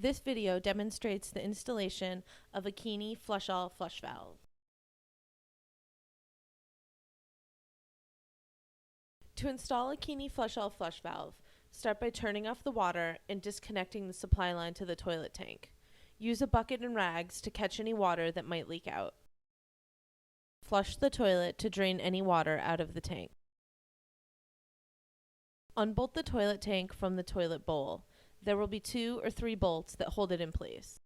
This video demonstrates the installation of a Keeney FlushAll Flush Valve. To install a Keeney FlushAll Flush Valve, start by turning off the water and disconnecting the supply line to the toilet tank. Use a bucket and rags to catch any water that might leak out. Flush the toilet to drain any water out of the tank. Unbolt the toilet tank from the toilet bowl. There will be 2 or 3 bolts that hold it in place.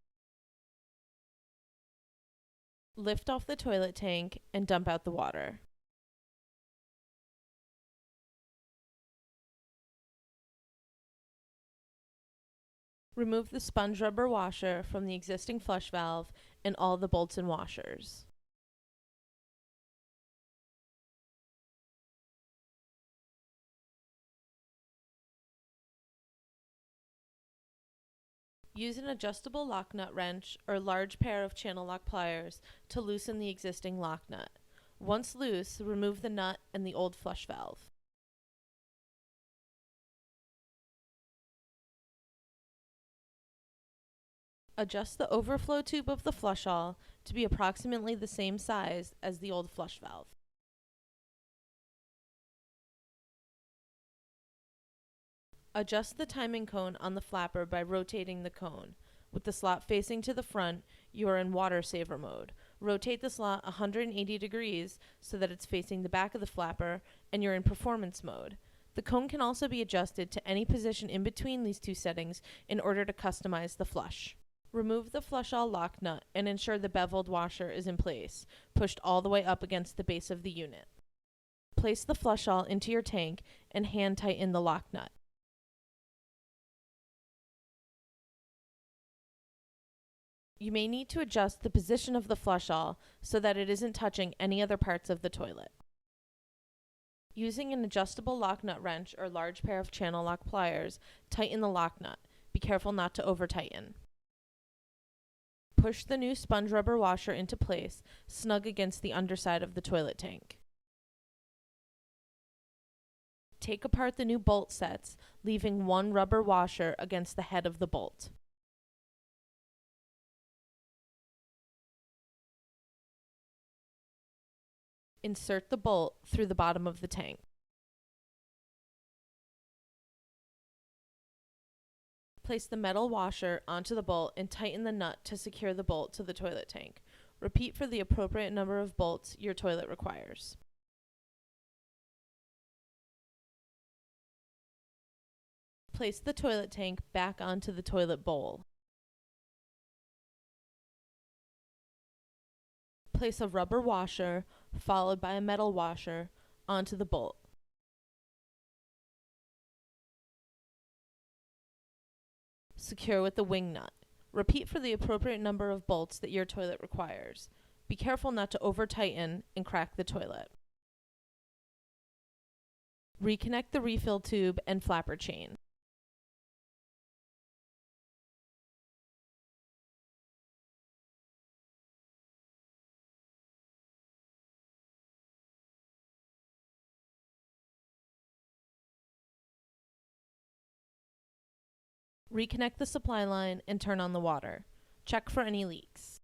Lift off the toilet tank and dump out the water. Remove the sponge rubber washer from the existing flush valve and all the bolts and washers. Use an adjustable lock nut wrench or large pair of channel lock pliers to loosen the existing lock nut. Once loose, remove the nut and the old flush valve. Adjust the overflow tube of the FlushAll to be approximately the same size as the old flush valve. Adjust the timing cone on the flapper by rotating the cone. With the slot facing to the front, you are in water saver mode. Rotate the slot 180 degrees so that it's facing the back of the flapper, and you're in performance mode. The cone can also be adjusted to any position in between these two settings in order to customize the flush. Remove the FlushAll lock nut and ensure the beveled washer is in place, pushed all the way up against the base of the unit. Place the FlushAll into your tank and hand tighten the lock nut. You may need to adjust the position of the FlushAll so that it isn't touching any other parts of the toilet. Using an adjustable lock nut wrench or large pair of channel lock pliers, tighten the lock nut. Be careful not to over-tighten. Push the new sponge rubber washer into place, snug against the underside of the toilet tank. Take apart the new bolt sets, leaving one rubber washer against the head of the bolt. Insert the bolt through the bottom of the tank. Place the metal washer onto the bolt and tighten the nut to secure the bolt to the toilet tank. Repeat for the appropriate number of bolts your toilet requires. Place the toilet tank back onto the toilet bowl. Place a rubber washer, followed by a metal washer, onto the bolt. Secure with the wing nut. Repeat for the appropriate number of bolts that your toilet requires. Be careful not to over-tighten and crack the toilet. Reconnect the refill tube and flapper chain. Reconnect the supply line and turn on the water. Check for any leaks.